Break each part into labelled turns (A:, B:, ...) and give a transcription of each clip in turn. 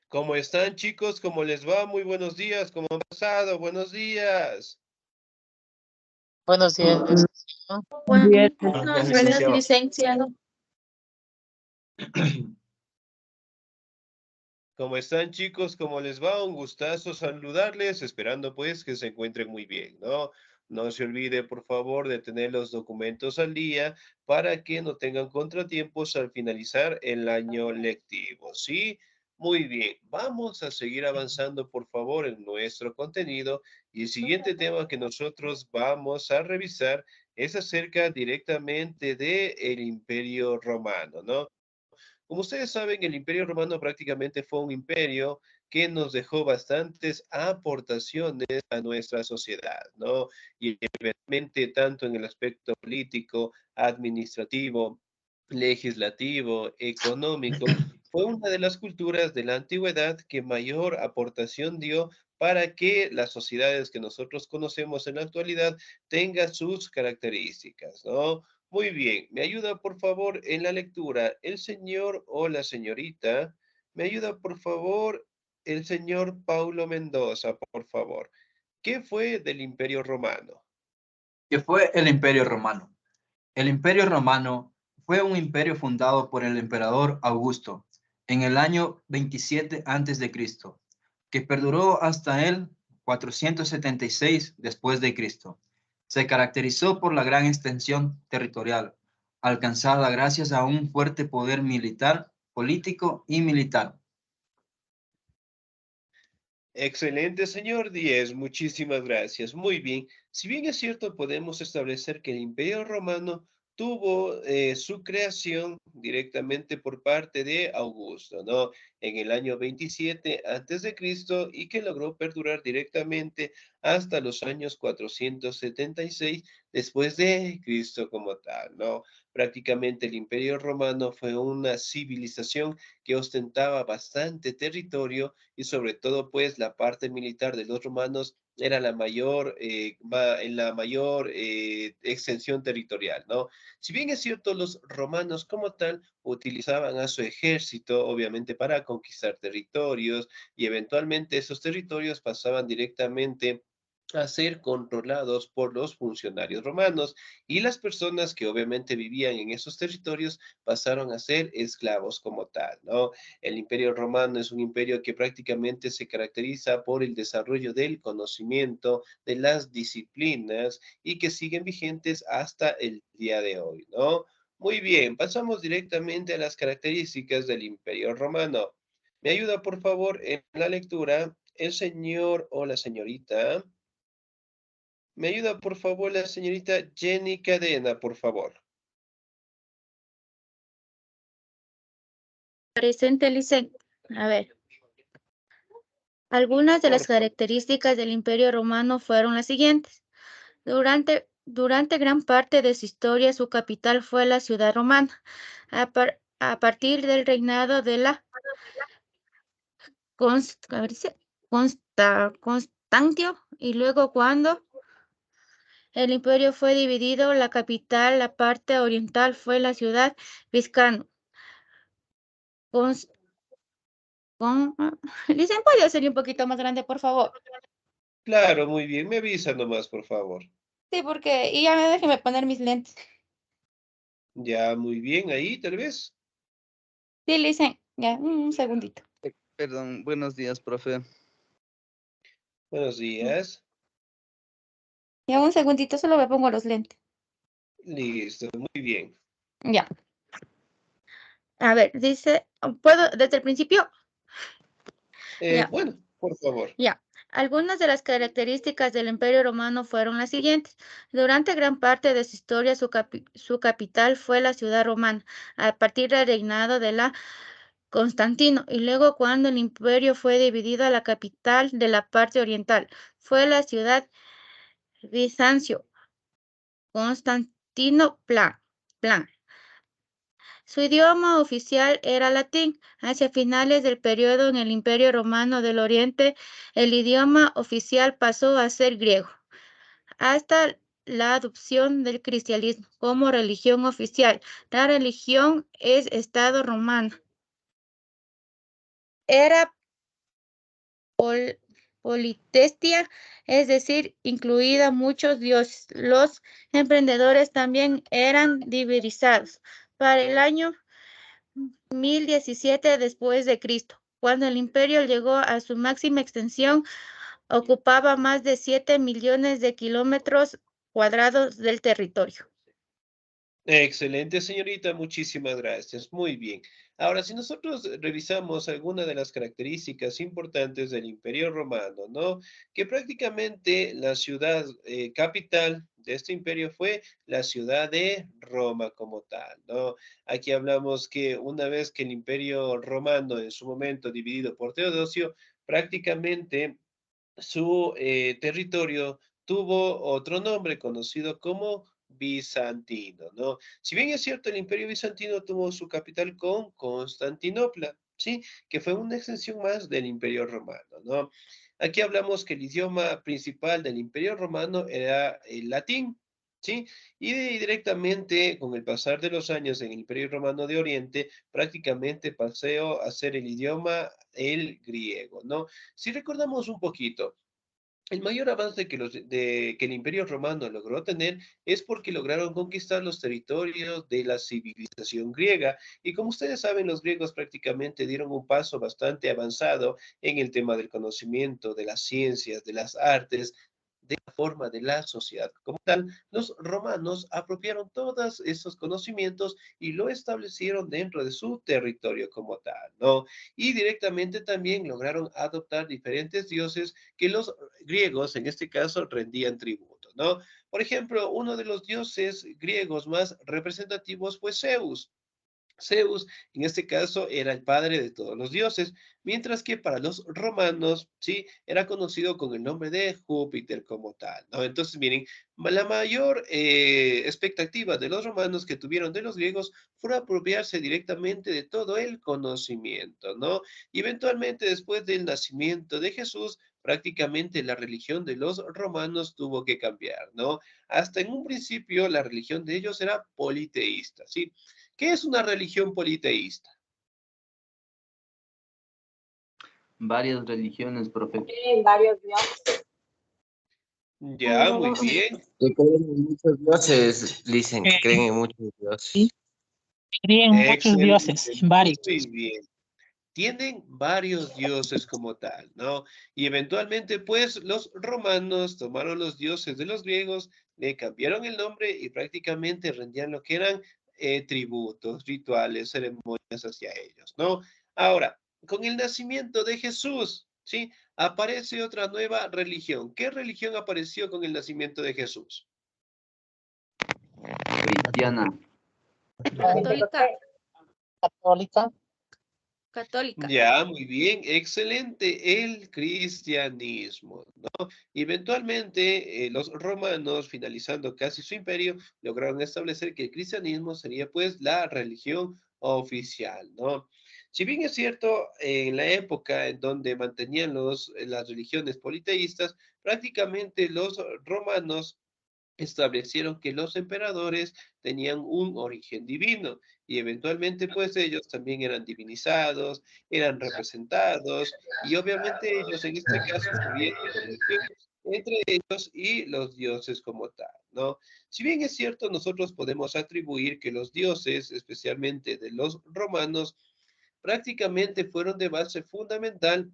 A: ¿Cómo están, chicos? ¿Cómo les va? Muy buenos días. ¿Cómo han pasado? Buenos días.
B: Buenos días, licenciado.
C: Buenos
D: Buenos días,
C: días,
D: licenciado.
C: licenciado.
A: ¿Cómo están, chicos? ¿Cómo les va? Un gustazo saludarles, esperando pues que se encuentren muy bien, ¿no? No se olvide, por favor, de tener los documentos al día para que no tengan contratiempos al finalizar el año lectivo, ¿sí? Muy bien, vamos a seguir avanzando, por favor, en nuestro contenido y el siguiente tema que nosotros vamos a revisar es acerca directamente de el Imperio Romano, ¿no? Como ustedes saben, el Imperio Romano prácticamente fue un imperio que nos dejó bastantes aportaciones a nuestra sociedad, ¿no? Y realmente tanto en el aspecto político, administrativo, legislativo, económico, fue una de las culturas de la antigüedad que mayor aportación dio para que las sociedades que nosotros conocemos en la actualidad tengan sus características, ¿no? Muy bien, me ayuda por favor en la lectura el señor o la señorita. Me ayuda por favor el señor Paulo Mendoza, por favor. ¿Qué fue del Imperio Romano?
D: ¿Qué fue el Imperio Romano? El Imperio Romano fue un imperio fundado por el emperador Augusto en el año 27 a.C., que perduró hasta el 476 después de Cristo. Se caracterizó por la gran extensión territorial, alcanzada gracias a un fuerte poder militar, político y militar.
A: Excelente, señor Díez. Muchísimas gracias. Muy bien. Si bien es cierto, podemos establecer que el Imperio Romano tuvo su creación directamente por parte de Augusto, ¿no? En el año 27 antes de Cristo y que logró perdurar directamente hasta los años 476 después de Cristo como tal, ¿no? Prácticamente el Imperio Romano fue una civilización que ostentaba bastante territorio y sobre todo pues la parte militar de los romanos era la mayor, en la mayor extensión territorial, ¿no? Si bien es cierto, los romanos como tal utilizaban a su ejército, obviamente, para conquistar territorios y eventualmente esos territorios pasaban directamente a ser controlados por los funcionarios romanos y las personas que obviamente vivían en esos territorios pasaron a ser esclavos como tal, ¿no? El Imperio Romano es un imperio que prácticamente se caracteriza por el desarrollo del conocimiento, de las disciplinas y que siguen vigentes hasta el día de hoy, ¿no? Muy bien, pasamos directamente a las características del Imperio Romano. ¿Me ayuda, por favor, en la lectura el señor o la señorita? ¿Me ayuda, por favor, la señorita Jenny Cadena, por favor?
C: Presente, licenciado. A ver, algunas de
A: Por
C: las
A: favor.
C: características del Imperio Romano fueron las siguientes. Durante gran parte de su historia, su capital fue la ciudad romana. A partir del reinado de la a ver, dice, Constantio y luego cuando el imperio fue dividido, la capital, la parte oriental, fue la ciudad Vizcano. Dicen, ¿puede hacerle un poquito más grande, por favor?
A: Claro, muy bien. Me avisa nomás, por favor.
C: Sí, porque, y ya déjeme poner mis lentes.
A: Ya, muy bien. Ahí, tal vez.
C: Sí, le dicen, ya, un segundito.
B: Perdón, buenos días, profe.
A: Buenos días.
C: Ya, un segundito, solo me pongo los lentes.
A: Listo, muy bien.
C: Ya. A ver, dice, ¿puedo desde el principio? Ya.
A: Bueno, por favor.
C: Ya, algunas de las características del Imperio Romano fueron las siguientes. Durante gran parte de su historia, su capital fue la ciudad romana, a partir del reinado de la Constantino, y luego cuando el imperio fue dividido, la capital de la parte oriental fue la ciudad Bizancio, Constantinopla. Su idioma oficial era latín. Hacia finales del periodo en el Imperio Romano del Oriente, el idioma oficial pasó a ser griego, hasta la adopción del cristianismo como religión oficial. La religión es Estado romano. Era politeísta, es decir, incluida muchos dioses. Los emprendedores también eran dividizados. Para el año 1017 después de Cristo, cuando el imperio llegó a su máxima extensión, ocupaba más de 7 millones de kilómetros cuadrados del territorio.
A: Excelente, señorita, muchísimas gracias. Muy bien. Ahora, si nosotros revisamos algunas de las características importantes del Imperio Romano, ¿no? Que prácticamente la ciudad capital de este imperio fue la ciudad de Roma como tal, ¿no? Aquí hablamos que una vez que el Imperio Romano, en su momento dividido por Teodosio, prácticamente su territorio tuvo otro nombre conocido como bizantino, ¿no? Si bien es cierto, el Imperio Bizantino tuvo su capital con Constantinopla, ¿sí? Que fue una extensión más del Imperio Romano, ¿no? Aquí hablamos que el idioma principal del Imperio Romano era el latín, ¿sí? Directamente, con el pasar de los años en el Imperio Romano de Oriente, prácticamente pasó a ser el idioma el griego, ¿no? Si recordamos un poquito, el mayor avance que el Imperio Romano logró tener es porque lograron conquistar los territorios de la civilización griega. Y como ustedes saben, los griegos prácticamente dieron un paso bastante avanzado en el tema del conocimiento, de las ciencias, de las artes, de la forma de la sociedad. Como tal, los romanos apropiaron todos esos conocimientos y lo establecieron dentro de su territorio como tal, ¿no? Y directamente también lograron adoptar diferentes dioses que los griegos, en este caso, rendían tributo, ¿no? Por ejemplo, uno de los dioses griegos más representativos fue Zeus. Zeus, en este caso, era el padre de todos los dioses, mientras que para los romanos, sí, era conocido con el nombre de Júpiter como tal, ¿no? Entonces, miren, la mayor expectativa de los romanos que tuvieron de los griegos fue apropiarse directamente de todo el conocimiento, ¿no? Y eventualmente, después del nacimiento de Jesús, prácticamente la religión de los romanos tuvo que cambiar, ¿no? Hasta en un principio la religión de ellos era politeísta, ¿sí? ¿Qué es una religión politeísta?
D: Varias religiones, profe.
E: Varios dioses.
A: Ya, muy bien.
F: Que creen en muchos dioses, dicen que creen en muchos dioses.
E: Creen muchos dioses,
A: Excelente,
E: varios.
A: muy bien. Tienen varios dioses como tal, ¿no? Y eventualmente, pues, los romanos tomaron los dioses de los griegos, le cambiaron el nombre y prácticamente rendían lo que eran tributos, rituales, ceremonias hacia ellos, ¿no? Ahora, con el nacimiento de Jesús, ¿sí? Aparece otra nueva religión. ¿Qué religión apareció con el nacimiento de Jesús?
D: Cristiana.
C: Católica.
E: Católica.
C: Católica.
A: Ya, muy bien, excelente, el cristianismo, ¿no? Y eventualmente los romanos, finalizando casi su imperio, lograron establecer que el cristianismo sería pues la religión oficial, ¿no? Si bien es cierto, en la época en donde mantenían las religiones politeístas, prácticamente los romanos establecieron que los emperadores tenían un origen divino y eventualmente pues ellos también eran divinizados, eran representados y obviamente ellos en este caso tuvieron conexiones entre ellos y los dioses como tal, ¿no? Si bien es cierto, nosotros podemos atribuir que los dioses, especialmente de los romanos, prácticamente fueron de base fundamental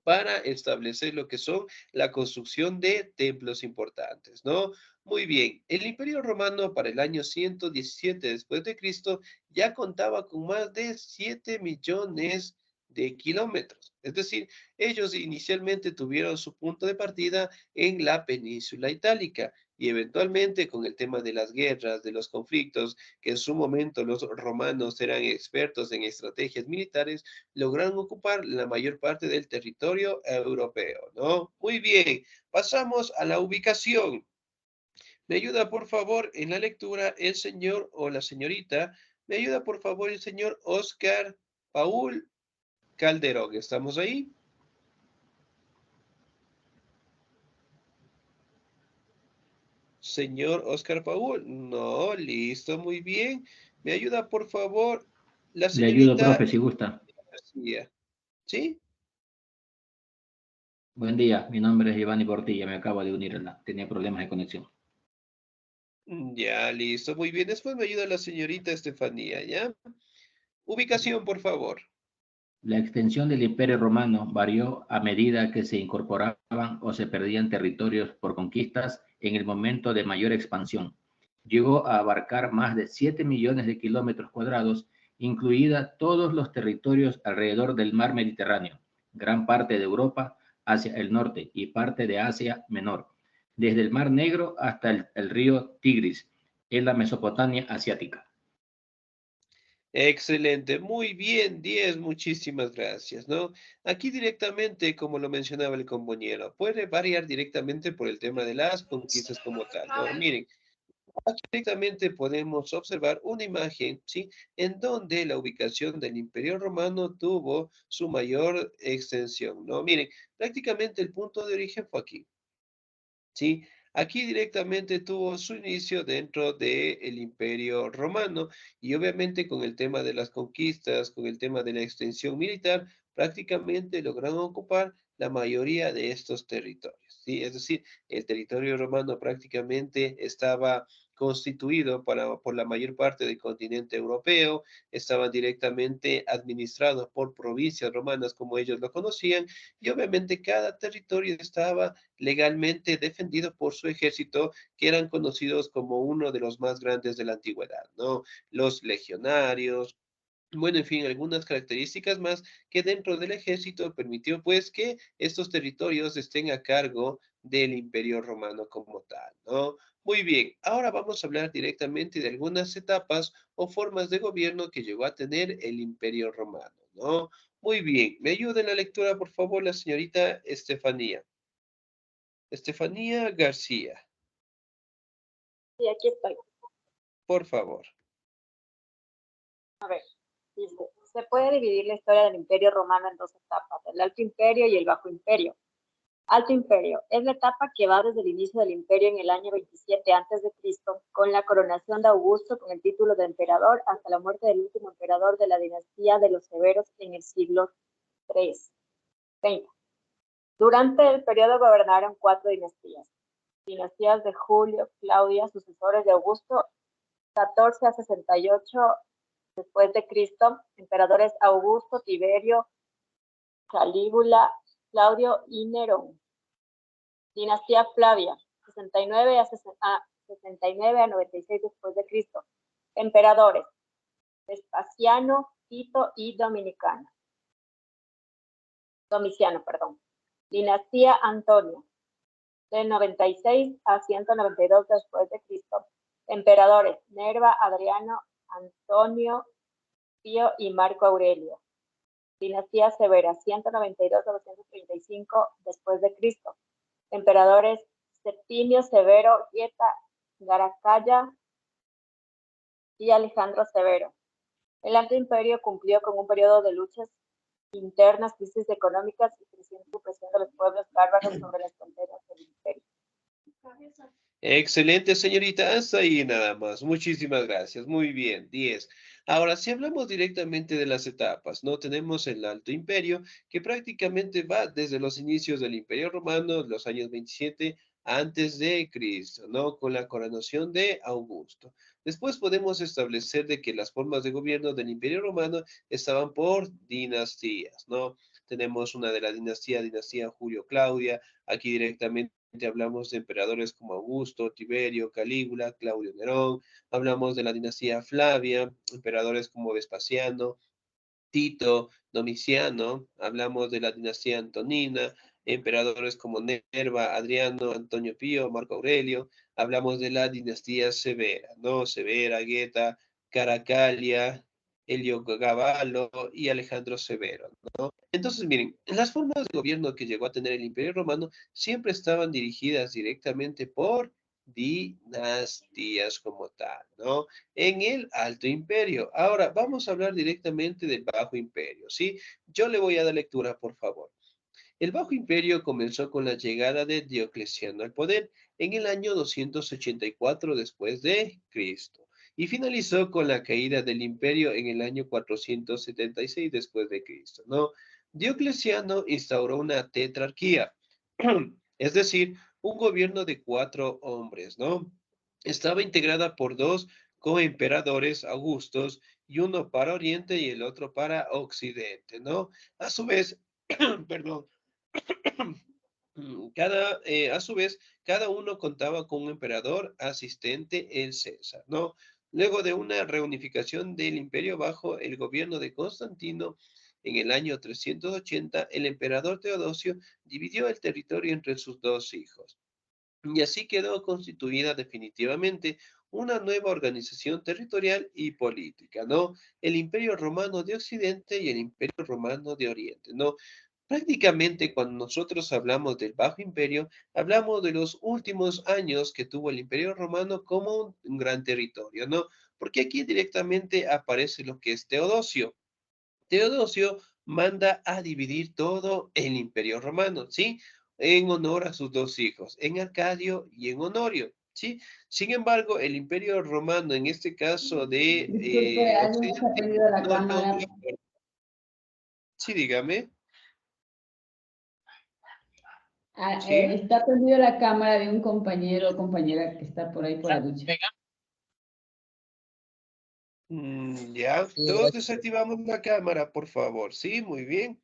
A: para establecer lo que son la construcción de templos importantes, ¿no? Muy bien, el Imperio Romano para el año 117 después de Cristo ya contaba con más de 7 millones de kilómetros. Es decir, ellos inicialmente tuvieron su punto de partida en la península itálica y eventualmente con el tema de las guerras, de los conflictos, que en su momento los romanos eran expertos en estrategias militares, lograron ocupar la mayor parte del territorio europeo, ¿no? Muy bien, pasamos a la ubicación. ¿Me ayuda, por favor, en la lectura el señor o la señorita? ¿Me ayuda, por favor, el señor Oscar Paul Calderón? ¿Estamos ahí? Señor Oscar Paul. No, listo, muy bien. ¿Me ayuda, por favor, la
G: Le ayudo,
A: señorita
G: profe, si gusta.
A: García? ¿Sí?
G: Buen día, mi nombre es Giovanni Portilla, me acabo de unir, tenía problemas de conexión.
A: Ya, listo, muy bien. Después me ayuda la señorita Estefanía, ¿ya? Ubicación, por favor.
G: La extensión del Imperio Romano varió a medida que se incorporaban o se perdían territorios por conquistas en el momento de mayor expansión. Llegó a abarcar más de 7 millones de kilómetros cuadrados, incluida todos los territorios alrededor del mar Mediterráneo, gran parte de Europa hacia el norte y parte de Asia Menor, desde el Mar Negro hasta el río Tigris, en la Mesopotamia asiática.
A: Excelente, muy bien, 10, muchísimas gracias, ¿no? Aquí directamente, como lo mencionaba el compañero, puede variar directamente por el tema de las conquistas como tal, ¿no? Miren, aquí directamente podemos observar una imagen, ¿sí? En donde la ubicación del Imperio Romano tuvo su mayor extensión, ¿no? Miren, prácticamente el punto de origen fue aquí, ¿sí? Aquí directamente tuvo su inicio dentro del Imperio Romano y obviamente con el tema de las conquistas, con el tema de la extensión militar, prácticamente lograron ocupar la mayoría de estos territorios, ¿sí? Es decir, el territorio romano prácticamente estaba constituido por la mayor parte del continente europeo, estaban directamente administrados por provincias romanas como ellos lo conocían y obviamente cada territorio estaba legalmente defendido por su ejército, que eran conocidos como uno de los más grandes de la antigüedad, ¿no? Los legionarios, bueno, en fin, algunas características más que dentro del ejército permitió pues que estos territorios estén a cargo del Imperio Romano como tal, ¿no? Muy bien, ahora vamos a hablar directamente de algunas etapas o formas de gobierno que llegó a tener el Imperio Romano, ¿no? Muy bien, me ayuda en la lectura, por favor, la señorita Estefanía. Estefanía García,
H: Sí, aquí estoy.
A: por favor.
H: A ver, dice, se puede dividir la historia del Imperio Romano en dos etapas, el Alto Imperio y el Bajo Imperio. Alto Imperio es la etapa que va desde el inicio del imperio en el año 27 a.C., con la coronación de Augusto con el título de emperador hasta la muerte del último emperador de la dinastía de los Severos en el siglo III. Durante el periodo gobernaron 4 dinastías. Dinastías de Julio, Claudia, sucesores de Augusto, 14 a 68 después de Cristo, emperadores Augusto, Tiberio, Calígula, Claudio y Nerón. Dinastía Flavia, 69 a 96 después de Cristo. Emperadores Vespasiano, Tito y Domiciano. Dinastía Antonio, de 96 a 192 después de Cristo. Emperadores Nerva, Adriano, Antonio, Pío y Marco Aurelio. Dinastía Severa, 192 a 235 después de Cristo. Emperadores Septimio Severo, Hieta, Garacaya y Alejandro Severo. El Alto Imperio cumplió con un periodo de luchas internas, crisis económicas y creciente opresión de los pueblos bárbaros sobre las fronteras del imperio.
A: Excelente, señorita. Hasta ahí nada más. Muchísimas gracias. Muy bien, 10. Ahora, si hablamos directamente de las etapas, ¿no? Tenemos el Alto Imperio, que prácticamente va desde los inicios del Imperio Romano, los años 27 antes de Cristo, ¿no? Con la coronación de Augusto. Después podemos establecer de que las formas de gobierno del Imperio Romano estaban por dinastías, ¿no? Tenemos una de la dinastía Julio-Claudia, aquí directamente hablamos de emperadores como Augusto, Tiberio, Calígula, Claudio Nerón, hablamos de la dinastía Flavia, emperadores como Vespasiano, Tito, Domiciano, hablamos de la dinastía Antonina, emperadores como Nerva, Adriano, Antonio Pío, Marco Aurelio, hablamos de la dinastía Severa, ¿no? Severa, Geta, Caracalia, Heliogaballo y Alejandro Severo, ¿no? Entonces, miren, las formas de gobierno que llegó a tener el Imperio Romano siempre estaban dirigidas directamente por dinastías como tal, ¿no? En el Alto Imperio. Ahora, vamos a hablar directamente del Bajo Imperio, ¿sí? Yo le voy a dar lectura, por favor. El Bajo Imperio comenzó con la llegada de Diocleciano al poder en el año 284 después de Cristo y finalizó con la caída del imperio en el año 476 después de Cristo, ¿no? Diocleciano instauró una tetrarquía, Es decir, un gobierno de 4 hombres, ¿no? Estaba integrada por 2 coemperadores Augustos y uno para Oriente y el otro para Occidente, ¿no? A su vez, perdón, a su vez, cada uno contaba con un emperador asistente, el César, ¿no? Luego de una reunificación del imperio bajo el gobierno de Constantino, en el año 380, el emperador Teodosio dividió el territorio entre sus 2 hijos. Y así quedó constituida definitivamente una nueva organización territorial y política, ¿no? El Imperio Romano de Occidente y el Imperio Romano de Oriente, ¿no? Prácticamente cuando nosotros hablamos del Bajo Imperio, hablamos de los últimos años que tuvo el Imperio Romano como un gran territorio, ¿no? Porque aquí directamente aparece lo que es Teodosio. Teodosio manda a dividir todo el Imperio Romano, ¿sí? En honor a sus 2 hijos, en Arcadio y en Honorio, ¿sí? Sin embargo, el Imperio Romano, en este caso de
I: Disculpe, alguien se ha
A: Occidente,
I: prendido la
A: no
I: cámara.
A: logra. Sí, dígame. ¿Sí?
I: Está prendida la cámara de un compañero o compañera que está por ahí por la ducha.
A: Ya, todos desactivamos la cámara, por favor. Sí, muy bien.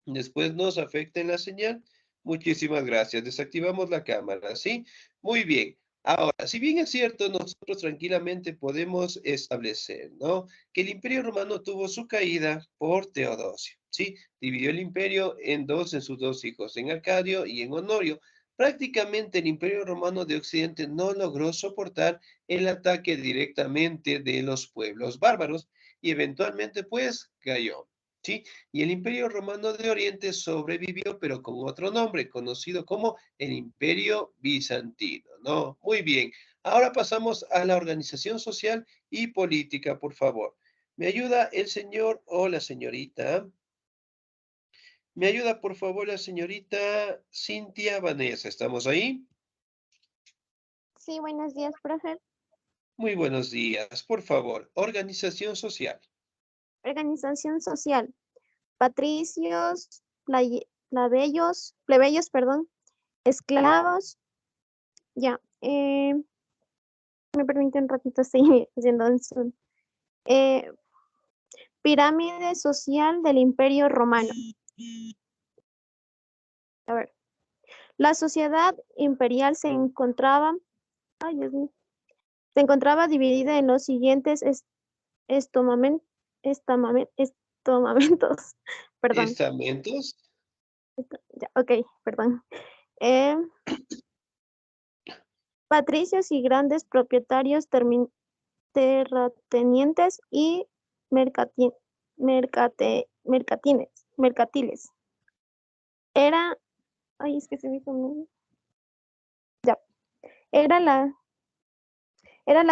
A: Después nos afecta en la señal. Muchísimas gracias. Desactivamos la cámara, ¿sí? Muy bien. Ahora, si bien es cierto, nosotros tranquilamente podemos establecer, ¿no? Que el Imperio Romano tuvo su caída por Teodosio, ¿sí? Dividió el imperio en dos, en sus 2 hijos, en Arcadio y en Honorio. Prácticamente el Imperio Romano de Occidente no logró soportar el ataque directamente de los pueblos bárbaros y eventualmente, pues, cayó, ¿sí? Y el Imperio Romano de Oriente sobrevivió, pero con otro nombre, conocido como el Imperio Bizantino, ¿no? Muy bien. Ahora pasamos a la organización social y política, por favor. ¿Me ayuda el señor o la señorita? ¿Me ayuda, por favor, la señorita Cintia Vanessa? ¿Estamos ahí?
J: Sí, buenos días, profe.
A: Muy buenos días. Por favor, organización social.
J: Organización social. Patricios, plebeyos, perdón, esclavos. Ya. Me permite un ratito, estoy haciendo un zoom. Pirámide social del Imperio Romano. A ver. La sociedad imperial se encontraba, ay, Dios mío, se encontraba dividida en los siguientes estomamentos, perdón.
A: ¿Estamentos?
J: Ya, ok, perdón. Patricios y grandes propietarios terratenientes y mercantiles. Era, ay, es que se me hizo muy... Ya. Era la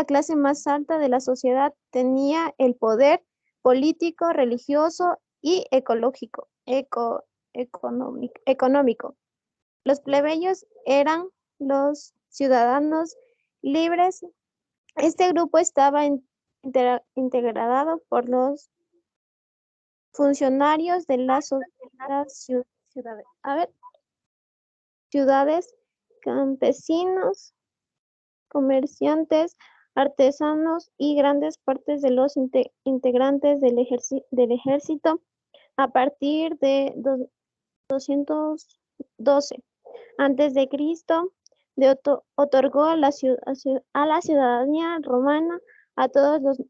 J: clase más alta de la sociedad, tenía el poder político, religioso y económico. Los plebeyos eran los ciudadanos libres. Este grupo estaba integrado por los funcionarios de las ciudades, campesinos, comerciantes, artesanos y grandes partes de los integrantes del ejército. A partir de 212 antes de Cristo, otorgó a la ciudadanía romana a todos los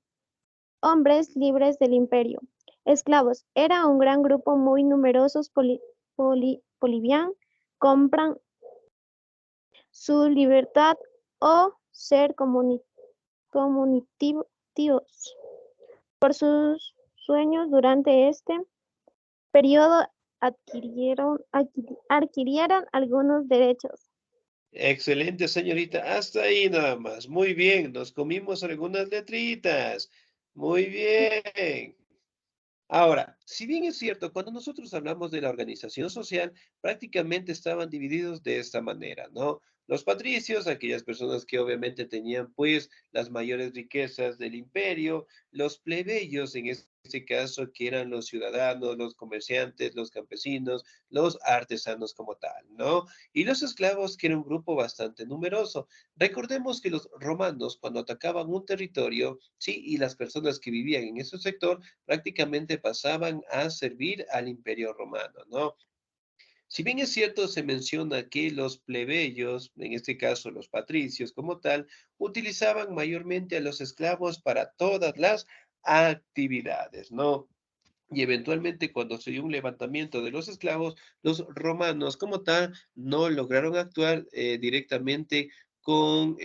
J: hombres libres del imperio. Esclavos. Era un gran grupo muy numerosos. Bolivian compran su libertad o ser comunitivos por sus sueños. Durante este periodo adquirieron algunos derechos.
A: Excelente, señorita. Hasta ahí nada más. Muy bien, nos comimos algunas letritas. Muy bien. Ahora, si bien es cierto, cuando nosotros hablamos de la organización social, prácticamente estaban divididos de esta manera, ¿no? Los patricios, aquellas personas que obviamente tenían pues las mayores riquezas del imperio, los plebeyos, en este este caso, que eran los ciudadanos, los comerciantes, los campesinos, los artesanos como tal, ¿no? Y los esclavos, que era un grupo bastante numeroso. Recordemos que los romanos, cuando atacaban un territorio, sí, y las personas que vivían en ese sector prácticamente pasaban a servir al Imperio Romano, ¿no? Si bien es cierto, se menciona que los plebeyos, en este caso los patricios como tal, utilizaban mayormente a los esclavos para todas las actividades, ¿no? Y eventualmente cuando se dio un levantamiento de los esclavos, los romanos como tal no lograron actuar directamente con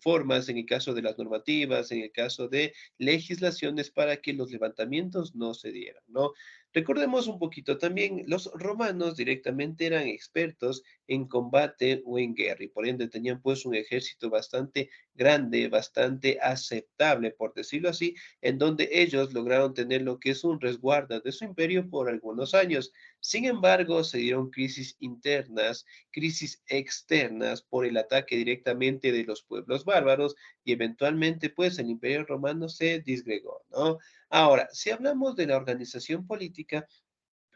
A: formas, en el caso de las normativas, en el caso de legislaciones, para que los levantamientos no se dieran, ¿no? Recordemos un poquito también, los romanos directamente eran expertos en combate o en guerra, y por ende tenían pues un ejército bastante grande, bastante aceptable, por decirlo así, en donde ellos lograron tener lo que es un resguardo de su imperio por algunos años. Sin embargo, se dieron crisis internas, crisis externas por el ataque directamente de los pueblos bárbaros, y eventualmente pues el imperio romano se disgregó, ¿no? Ahora, si hablamos de la organización política,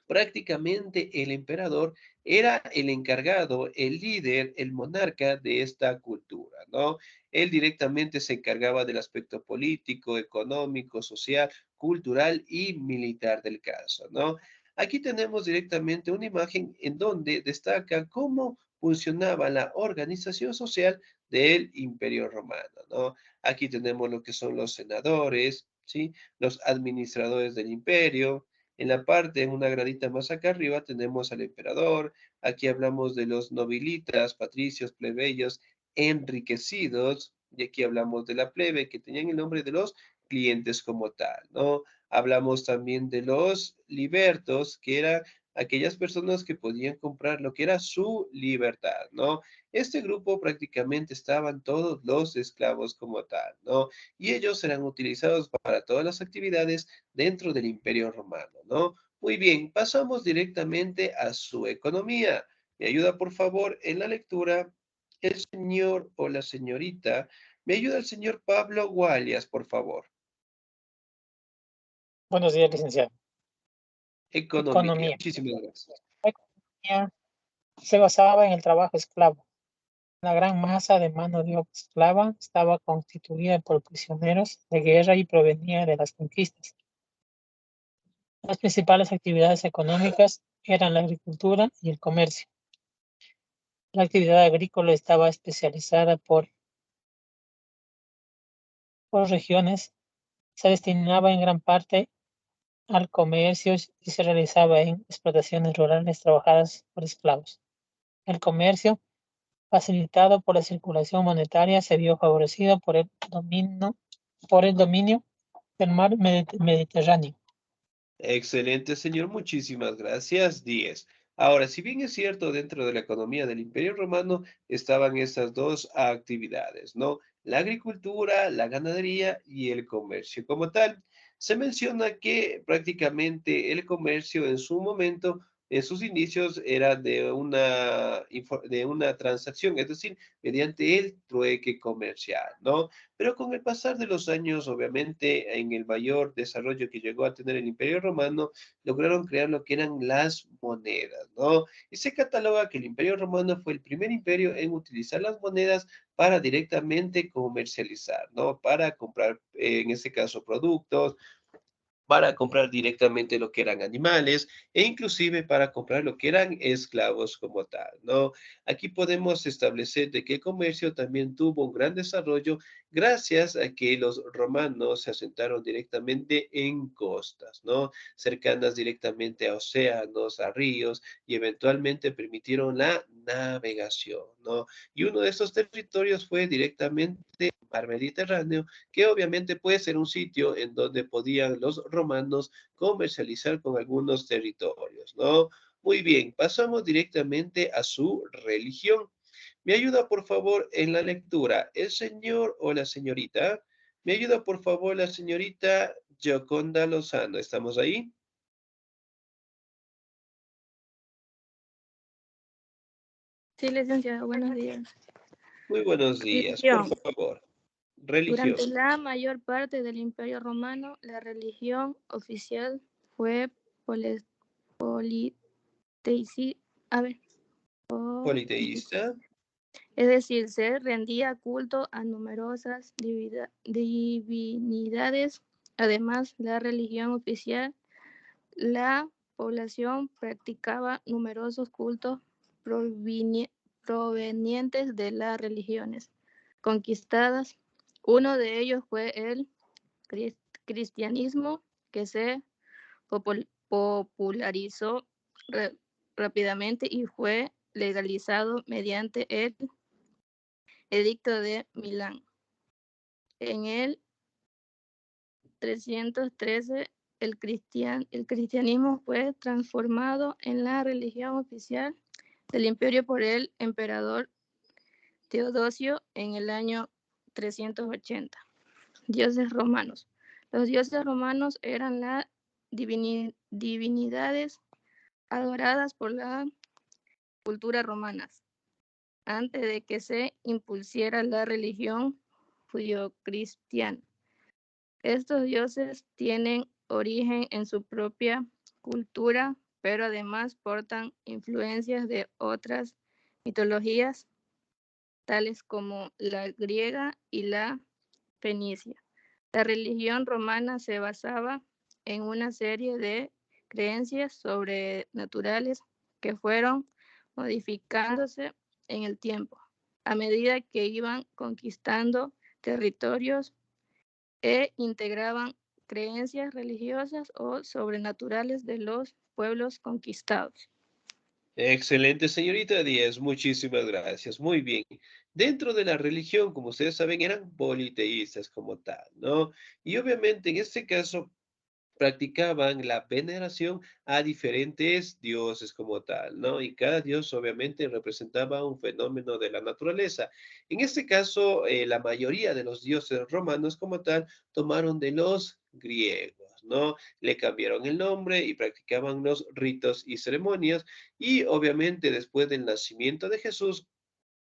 A: prácticamente el emperador era el encargado, el líder, el monarca de esta cultura, ¿no? Él directamente se encargaba del aspecto político, económico, social, cultural y militar del caso, ¿no? Aquí tenemos directamente una imagen en donde destaca cómo funcionaba la organización social del Imperio Romano, ¿no? Aquí tenemos lo que son los senadores, ¿sí? Los administradores del imperio. En la parte, en una gradita más acá arriba, tenemos al emperador. Aquí hablamos de los nobilitas, patricios, plebeyos enriquecidos. Y aquí hablamos de la plebe, que tenían el nombre de los clientes como tal, ¿no? Hablamos también de los libertos, que eran aquellas personas que podían comprar lo que era su libertad, ¿no? Este grupo prácticamente estaban todos los esclavos como tal, ¿no? Y ellos eran utilizados para todas las actividades dentro del Imperio Romano, ¿no? Muy bien, pasamos directamente a su economía. ¿Me ayuda, por favor, en la lectura el señor o la señorita? ¿Me ayuda el señor Pablo Gualias, por favor?
E: Buenos días, licenciado.
A: Economía.
E: Economía.
A: Muchísimas gracias.
E: La economía se basaba en el trabajo esclavo. La gran masa de mano de obra esclava estaba constituida por prisioneros de guerra y provenía de las conquistas. Las principales actividades económicas eran la agricultura y el comercio. La actividad agrícola estaba especializada por regiones, se destinaba en gran parte al comercio y se realizaba en explotaciones rurales trabajadas por esclavos. El comercio, facilitado por la circulación monetaria, se vio favorecido por el dominio del mar Mediterráneo.
A: Excelente, señor. Muchísimas gracias. 10. Ahora, si bien es cierto, dentro de la economía del Imperio Romano estaban estas dos actividades, ¿no? La agricultura, la ganadería y el comercio. Como tal, se menciona que prácticamente el comercio en su momento, en sus inicios, era de una transacción, es decir, mediante el trueque comercial, ¿no? Pero con el pasar de los años, obviamente, en el mayor desarrollo que llegó a tener el Imperio Romano, lograron crear lo que eran las monedas, ¿no? Y se cataloga que el Imperio Romano fue el primer imperio en utilizar las monedas para directamente comercializar, ¿no? Para comprar, en este caso, productos, para comprar directamente lo que eran animales e inclusive para comprar lo que eran esclavos como tal, ¿no? Aquí podemos establecer de que el comercio también tuvo un gran desarrollo gracias a que los romanos se asentaron directamente en costas, ¿no? Cercanas directamente a océanos, a ríos, y eventualmente permitieron la navegación, ¿no? Y uno de esos territorios fue directamente el mar Mediterráneo, que obviamente puede ser un sitio en donde podían los romanos comercializar con algunos territorios, ¿no? Muy bien, pasamos directamente a su religión. ¿Me ayuda, por favor, en la lectura el señor o la señorita? ¿Me ayuda, por favor, la señorita Gioconda Lozano? ¿Estamos ahí?
C: Sí, licenciado, buenos días.
A: Muy buenos días,
C: Religión.
A: por favor. religión.
K: Durante la mayor parte del Imperio Romano, la religión oficial fue
A: Politeísta.
K: es decir, se rendía culto a numerosas divinidades. Además, la religión oficial, la población practicaba numerosos cultos provenientes de las religiones conquistadas. Uno de ellos fue el cristianismo, que se popularizó rápidamente y fue legalizado mediante el Edicto de Milán. En el 313, el cristianismo fue transformado en la religión oficial del imperio por el emperador Teodosio en el año 380. Dioses romanos. Los dioses romanos eran las divinidades adoradas por la cultura romana antes de que se impusiera la religión judio-cristiana. Estos dioses tienen origen en su propia cultura, pero además portan influencias de otras mitologías, tales como la griega y la fenicia. La religión romana se basaba en una serie de creencias sobrenaturales que fueron modificándose en el tiempo, a medida que iban conquistando territorios e integraban creencias religiosas o sobrenaturales de los pueblos conquistados.
A: Excelente, señorita Díaz, muchísimas gracias. Muy bien. Dentro de la religión, como ustedes saben, eran politeístas como tal, ¿no? Y obviamente en este caso practicaban la veneración a diferentes dioses como tal, ¿no? Y cada dios obviamente representaba un fenómeno de la naturaleza. En este caso, la mayoría de los dioses romanos como tal tomaron de los griegos, ¿no? Le cambiaron el nombre y practicaban los ritos y ceremonias. Y obviamente después del nacimiento de Jesús,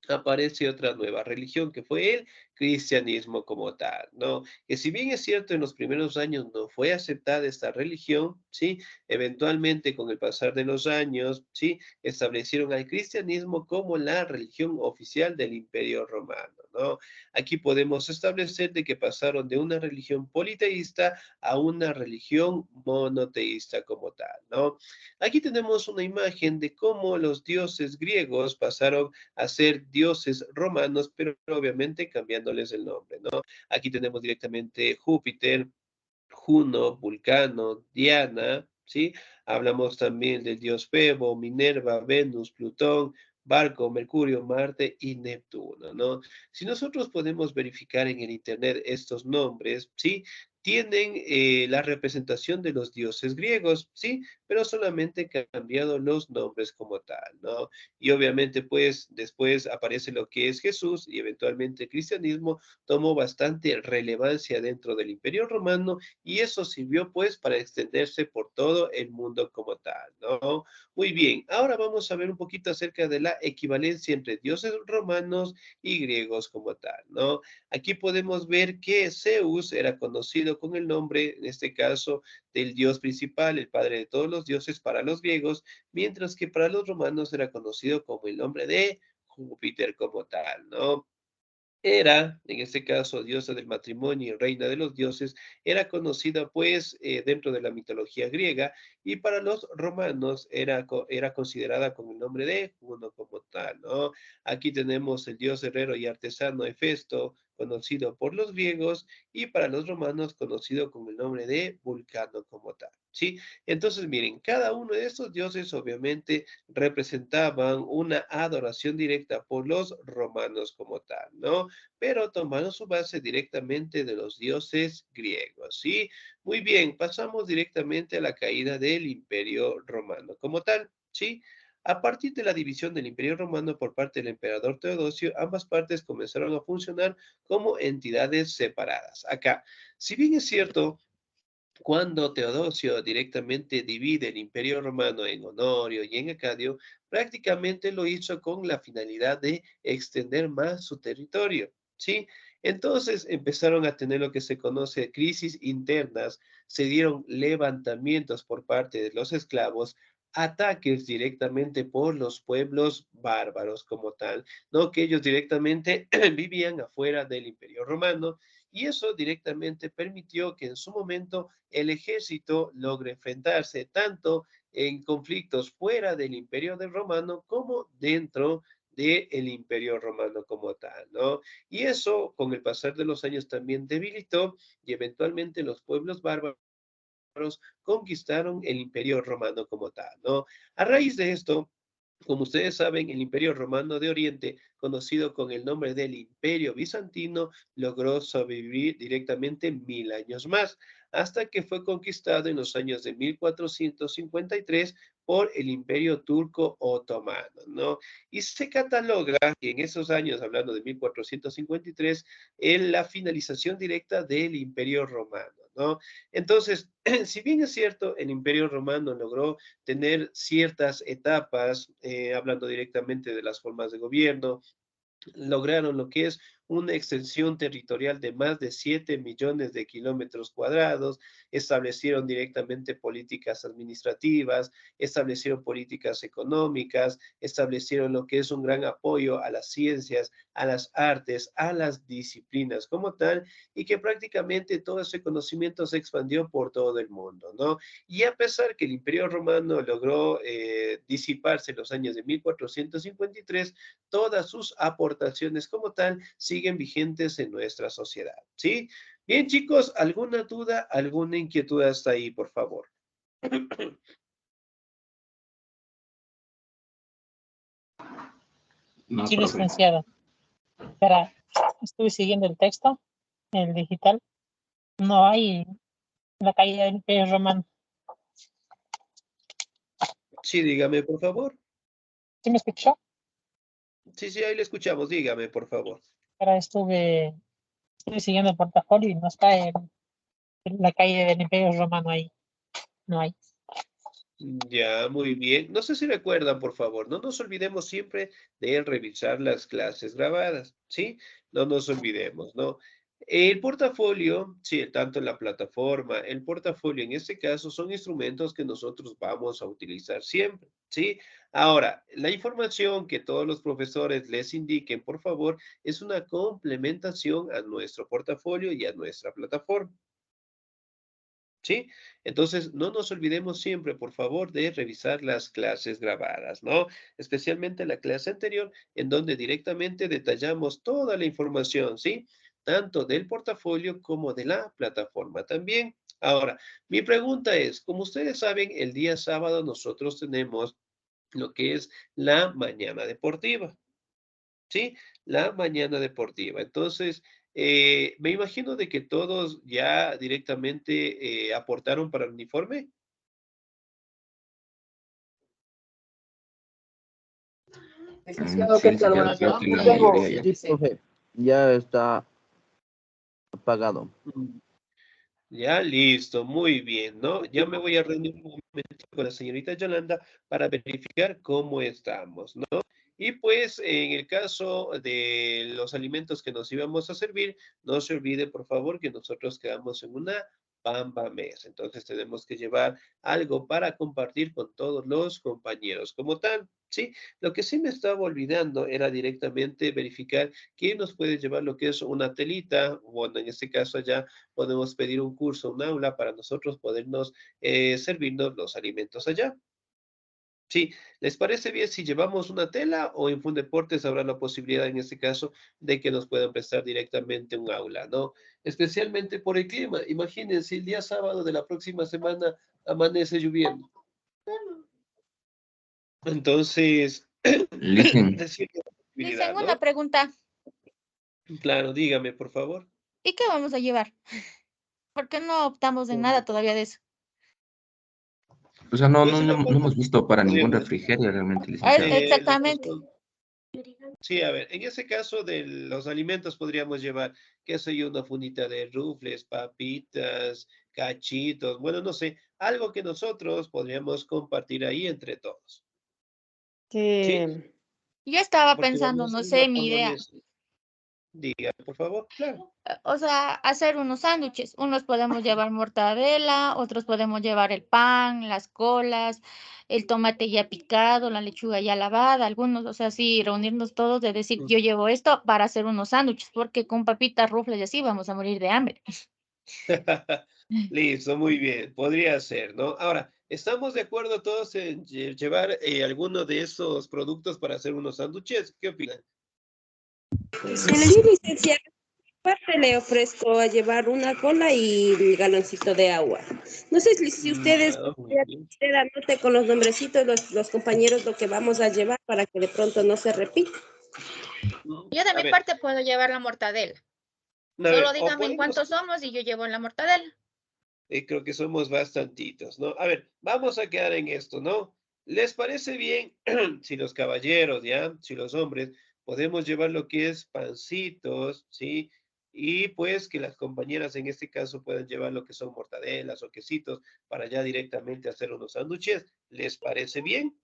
A: aparece otra nueva religión que fue el cristianismo como tal, ¿no? Que si bien es cierto en los primeros años no fue aceptada esta religión, ¿sí? Eventualmente con el pasar de los años, ¿sí? Establecieron al cristianismo como la religión oficial del Imperio Romano, ¿no? Aquí podemos establecer de que pasaron de una religión politeísta a una religión monoteísta como tal, ¿no? Aquí tenemos una imagen de cómo los dioses griegos pasaron a ser dioses romanos, pero obviamente cambiándoles el nombre, ¿no? Aquí tenemos directamente Júpiter, Juno, Vulcano, Diana, ¿sí? Hablamos también del dios Febo, Minerva, Venus, Plutón, Barco, Mercurio, Marte y Neptuno, ¿no? Si nosotros podemos verificar en el Internet estos nombres, ¿sí? Tienen la representación de los dioses griegos, ¿sí? Pero solamente cambiado los nombres como tal, ¿no? Y obviamente, pues, después aparece lo que es Jesús y eventualmente el cristianismo tomó bastante relevancia dentro del Imperio Romano y eso sirvió, pues, para extenderse por todo el mundo como tal, ¿no? Muy bien, ahora vamos a ver un poquito acerca de la equivalencia entre dioses romanos y griegos como tal, ¿no? Aquí podemos ver que Zeus era conocido con el nombre, en este caso, del dios principal, el padre de todos los dioses para los griegos, mientras que para los romanos era conocido como el nombre de Júpiter como tal, ¿no? Era, en este caso, diosa del matrimonio y reina de los dioses, era conocida pues dentro de la mitología griega y para los romanos era considerada con el nombre de Juno como tal, ¿no? Aquí tenemos el dios herrero y artesano Hefesto, conocido por los griegos y para los romanos conocido con el nombre de Vulcano como tal, ¿sí? Entonces, miren, cada uno de estos dioses obviamente representaban una adoración directa por los romanos como tal, ¿no? Pero tomaron su base directamente de los dioses griegos, ¿sí? Muy bien, pasamos directamente a la caída del Imperio Romano como tal, ¿sí? A partir de la división del Imperio Romano por parte del emperador Teodosio, ambas partes comenzaron a funcionar como entidades separadas. Acá, si bien es cierto, cuando Teodosio directamente divide el Imperio Romano en Honorio y en Acadio, prácticamente lo hizo con la finalidad de extender más su territorio, ¿sí? Entonces empezaron a tener lo que se conoce crisis internas, se dieron levantamientos por parte de los esclavos, ataques directamente por los pueblos bárbaros como tal, ¿no? Que ellos directamente vivían afuera del Imperio Romano y eso directamente permitió que en su momento el ejército logre enfrentarse tanto en conflictos fuera del Imperio del Romano como dentro del Imperio Romano como tal, ¿no? Y eso, con el pasar de los años, también debilitó y eventualmente los pueblos bárbaros conquistaron el Imperio Romano como tal, ¿no? A raíz de esto, como ustedes saben, el Imperio Romano de Oriente, conocido con el nombre del Imperio Bizantino, logró sobrevivir directamente 1000 años más, hasta que fue conquistado en los años de 1453 por el Imperio Turco Otomano, ¿no? Y se cataloga que en esos años, hablando de 1453, en la finalización directa del Imperio Romano, ¿no? Entonces, si bien es cierto, el Imperio Romano logró tener ciertas etapas, hablando directamente de las formas de gobierno, lograron lo que es una extensión territorial de más de 7 millones de kilómetros cuadrados, establecieron directamente políticas administrativas, establecieron políticas económicas, establecieron lo que es un gran apoyo a las ciencias, a las artes, a las disciplinas como tal, y que prácticamente todo ese conocimiento se expandió por todo el mundo, ¿no? Y a pesar que el Imperio Romano logró disiparse en los años de 1453, todas sus aportaciones como tal siguen vigentes en nuestra sociedad, ¿sí? Bien, chicos, ¿alguna duda, alguna inquietud hasta ahí, por favor?
G: No,
E: Sí,
G: profe.
E: licenciado. Espera, estuve siguiendo el texto, el digital. No hay la caída del Imperio Romano.
A: Sí, dígame, por favor.
E: ¿Sí me escuchó?
A: Sí, ahí le escuchamos, dígame, por favor.
E: Ahora estuve siguiendo el portafolio y no está la caída del Imperio Romano ahí. No hay.
A: Ya, muy bien. No sé si recuerdan, por favor, no nos olvidemos siempre de revisar las clases grabadas, ¿sí? No nos olvidemos, ¿no? El portafolio, sí, tanto en la plataforma, el portafolio en este caso son instrumentos que nosotros vamos a utilizar siempre, ¿sí? Ahora, la información que todos los profesores les indiquen, por favor, es una complementación a nuestro portafolio y a nuestra plataforma. ¿Sí? Entonces, no nos olvidemos siempre, por favor, de revisar las clases grabadas, ¿no? Especialmente la clase anterior, en donde directamente detallamos toda la información, ¿sí? Tanto del portafolio como de la plataforma también. Ahora, mi pregunta es, como ustedes saben, el día sábado nosotros tenemos lo que es la mañana deportiva. ¿Sí? La mañana deportiva. Entonces, me imagino de que todos ya directamente aportaron para el uniforme.
G: Licenciado, sí, licenciado, creo que la mayoría ya.
F: Sí, profe, ya está apagado.
A: Ya, listo, muy bien, ¿no? Ya me voy a reunir un momento con la señorita Yolanda para verificar cómo estamos, ¿no? Y pues en el caso de los alimentos que nos íbamos a servir, no se olvide, por favor, que nosotros quedamos en una Pamba Mesa. Entonces tenemos que llevar algo para compartir con todos los compañeros como tal, ¿sí? Lo que sí me estaba olvidando era directamente verificar quién nos puede llevar lo que es una telita, bueno, en este caso ya podemos pedir un curso, un aula para nosotros podernos servirnos los alimentos allá. Sí, ¿les parece bien si llevamos una tela o en Fundeportes habrá la posibilidad en este caso de que nos puedan prestar directamente un aula, ¿no? Especialmente por el clima. Imagínense, el día sábado de la próxima semana amanece lloviendo. Entonces,
F: Listen,
A: decir la posibilidad,
C: Dicen
A: ¿no?
C: una pregunta.
A: Claro, dígame, por favor.
C: ¿Y qué vamos a llevar? ¿Por qué no optamos en nada todavía de eso?
F: o sea, no,
A: Pues
F: no,
A: en
F: no,
A: la
F: no
A: parte
F: hemos visto para ningún
A: podríamos,
F: refrigerio realmente, licenciado.
A: lo que
C: Exactamente.
A: son. Sí, a ver, en ese caso de los alimentos podríamos llevar, qué sé yo, una fundita de rufles, papitas, cachitos, bueno, no sé, algo que nosotros podríamos compartir ahí entre todos, ¿sí?
C: Yo estaba
A: Porque
C: pensando,
A: vamos a
C: no
A: hacer una
C: sé, mi
A: Pamba
C: idea.
A: Mesa. Diga, por favor, claro.
C: O sea, hacer unos sándwiches. Unos podemos llevar mortadela, otros podemos llevar el pan, las colas, el tomate ya picado, la lechuga ya lavada, algunos, o sea, sí, reunirnos todos de decir, yo llevo esto para hacer unos sándwiches, porque con papitas, rufles y así vamos a morir de hambre.
A: Listo, muy bien, podría ser, ¿no? Ahora, ¿estamos de acuerdo todos en llevar alguno de esos productos para hacer unos sándwiches? ¿Qué opinan?
L: Sí, licenciado. Aparte le ofrezco a llevar una cola y un galoncito de agua. No sé si ustedes
A: Muy bien.
L: usted anote con los nombrecitos los compañeros lo que vamos a llevar para que de pronto no se repita.
C: Yo de
A: A
C: mi
A: ver,
C: parte puedo llevar la mortadela.
A: a
C: Solo
A: ver, o
C: dígame en
A: podemos,
C: cuántos somos y yo llevo la mortadela.
A: creo que somos bastantitos, ¿no? A ver, vamos a quedar en esto, ¿no? ¿Les parece bien si los caballeros, ya, si los hombres, podemos llevar lo que es pancitos, ¿sí? Y pues que las compañeras en este caso puedan llevar lo que son mortadelas o quesitos para ya directamente hacer unos sándwiches. ¿Les parece bien?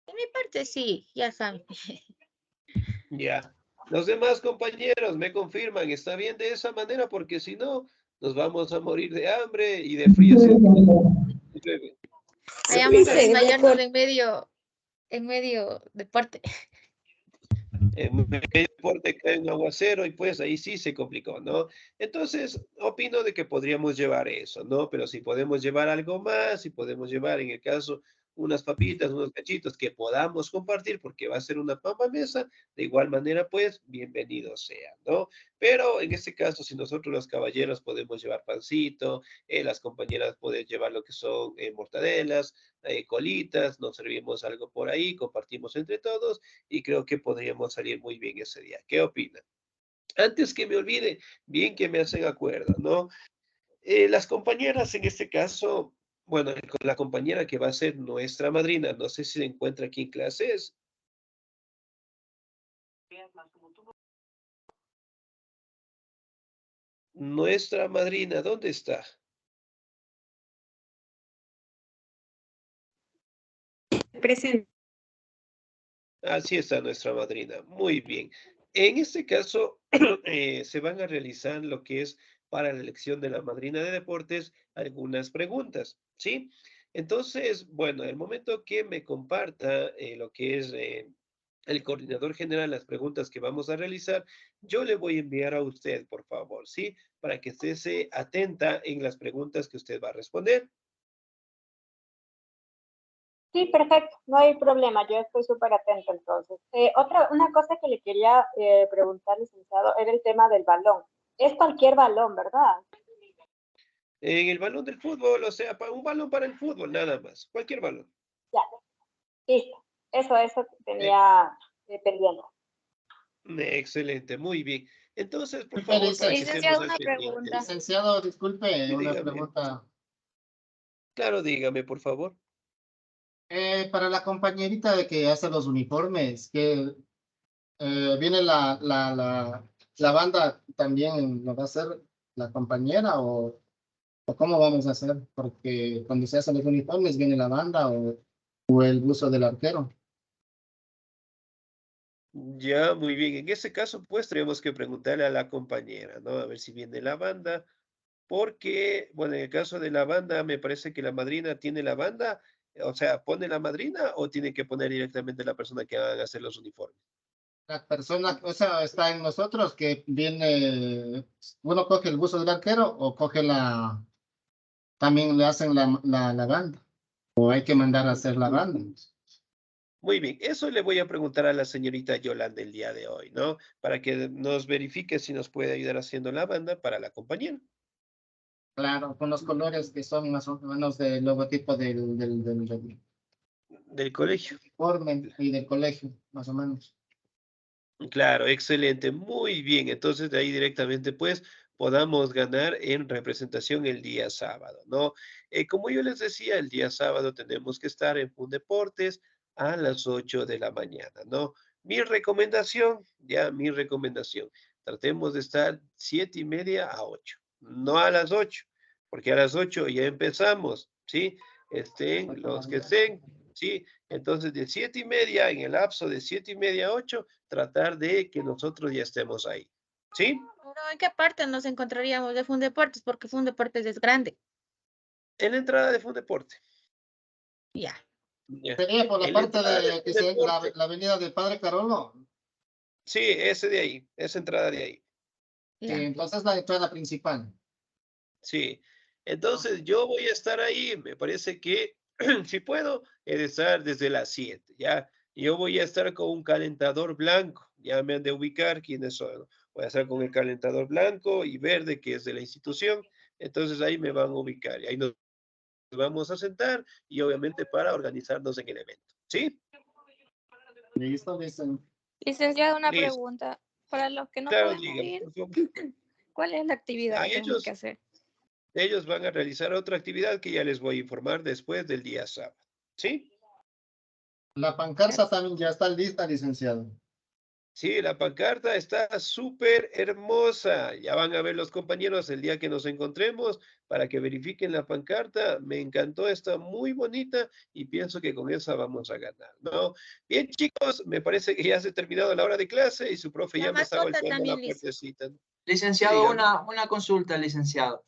C: De mi parte sí, ya saben.
A: Ya. Los demás compañeros me confirman, está bien de esa manera porque si no, nos vamos a morir de hambre y de frío.
C: Vayamos a
L: Sí, de
C: desmayarnos
L: acuerdo.
C: en medio deporte.
A: En medio deporte cae un aguacero y pues ahí sí se complicó, ¿no? Entonces, opino de que podríamos llevar eso, ¿no? Pero si podemos llevar algo más, si podemos llevar en el caso unas papitas, unos cachitos que podamos compartir porque va a ser una pamba mesa, de igual manera, pues, bienvenido sea, ¿no? Pero en este caso, si nosotros los caballeros podemos llevar pancito, las compañeras pueden llevar lo que son mortadelas, colitas, nos servimos algo por ahí, compartimos entre todos y creo que podríamos salir muy bien ese día. ¿Qué opinan? Antes que me olvide, bien que me hacen acuerdo, ¿no? Las compañeras en este caso, bueno, con la compañera que va a ser nuestra madrina, no sé si se encuentra aquí en clases. Nuestra madrina, ¿dónde está?
L: Presente.
A: Así está nuestra madrina. Muy bien. En este caso, se van a realizar lo que es para la elección de la madrina de deportes algunas preguntas, ¿sí? Entonces, bueno, el momento que me comparta lo que es el coordinador general, las preguntas que vamos a realizar, yo le voy a enviar a usted, por favor, ¿sí? Para que esté atenta en las preguntas que usted va a responder.
H: Sí, perfecto, no hay problema, yo estoy súper atenta entonces. Una cosa que le quería preguntar, licenciado, era el tema del balón. Es cualquier balón, ¿verdad?
A: En el balón del fútbol, o sea, un balón para el fútbol, nada más, cualquier balón.
H: Ya, listo. Eso
A: Eh,
H: tenía pendiente.
A: Excelente, muy bien. Entonces, por
M: Disculpe,
A: favor, para que estemos
C: Licenciado,
A: al
C: una
A: pendiente.
C: pregunta.
M: licenciado, disculpe,
A: Sí,
M: una
A: dígame.
M: pregunta.
A: Claro, dígame, por favor.
M: Para la compañerita de que hace los uniformes, que viene la banda, ¿también lo va a hacer la compañera o cómo vamos a hacer? Porque cuando se hacen los uniformes viene la banda o el buzo del arquero.
A: Ya, muy bien. En ese caso, pues, tenemos que preguntarle a la compañera, ¿no? A ver si viene la banda, porque, bueno, en el caso de la banda, me parece que la madrina tiene la banda, o sea, ¿pone la madrina o tiene que poner directamente la persona que va a hacer los uniformes?
M: La persona, o sea, está en nosotros que viene, uno coge el buzo del arquero o coge también le hacen la banda, o hay que mandar a hacer la banda.
A: Muy bien, eso le voy a preguntar a la señorita Yolanda el día de hoy, ¿no? Para que nos verifique si nos puede ayudar haciendo la banda para la compañera
M: Claro, con los colores que son más o menos del logotipo del
A: del colegio.
M: uniforme y del colegio, más o menos.
A: Claro, excelente, muy bien. Entonces, de ahí directamente, pues, podamos ganar en representación el día sábado, ¿no? Como yo les decía, el día sábado tenemos que estar en Fundeportes a las 8 de la mañana, ¿no? Mi recomendación, tratemos de estar 7:30 a 8, no a las 8, porque a las 8 ya empezamos, ¿sí? Estén los que estén, ¿sí? Entonces, de 7:30, en el lapso de 7:30 a 8, tratar de que nosotros ya estemos ahí. ¿Sí?
C: Pero, ¿en qué parte nos encontraríamos de Fundeportes? Porque Fundeportes es grande.
A: En la entrada de Fundeporte.
C: Ya.
A: Ya.
M: Sería por la
A: En
M: parte
A: entrada
M: de que sea
A: Fundeporte.
M: la avenida de Padre Carolo.
A: Sí, ese de ahí, esa entrada de ahí.
M: Sí, entonces la entrada principal.
A: Sí. Entonces, yo voy a estar ahí, me parece que si puedo, he de estar desde las 7, ¿ya? Yo voy a estar con un calentador blanco, ya me han de ubicar quiénes son. Voy a estar con el calentador blanco y verde, que es de la institución, entonces ahí me van a ubicar y ahí nos vamos a sentar y obviamente para organizarnos en el evento, ¿sí?
M: Listo, listo.
K: Licenciado, una
A: Listo.
K: pregunta. Para los que no
A: Claro,
K: podemos
A: dígame,
K: ir,
A: por favor.
K: ¿cuál es la actividad
A: A
K: que tenemos que
A: ellos,
K: hacer?
A: ellos van a realizar otra actividad que ya les voy a informar después del día sábado, ¿sí?
M: La pancarta también ya está lista, licenciado.
A: Sí, la pancarta está súper hermosa. Ya van a ver los compañeros el día que nos encontremos para que verifiquen la pancarta. Me encantó, está muy bonita y pienso que con esa vamos a ganar, ¿no? Bien, chicos, me parece que ya se ha terminado la hora de clase y su profe
C: La
A: ya me está
C: mascota
A: golpeando la
C: también, Liz.
A: puertecita.
D: Licenciado,
A: Dígame.
D: una consulta, licenciado.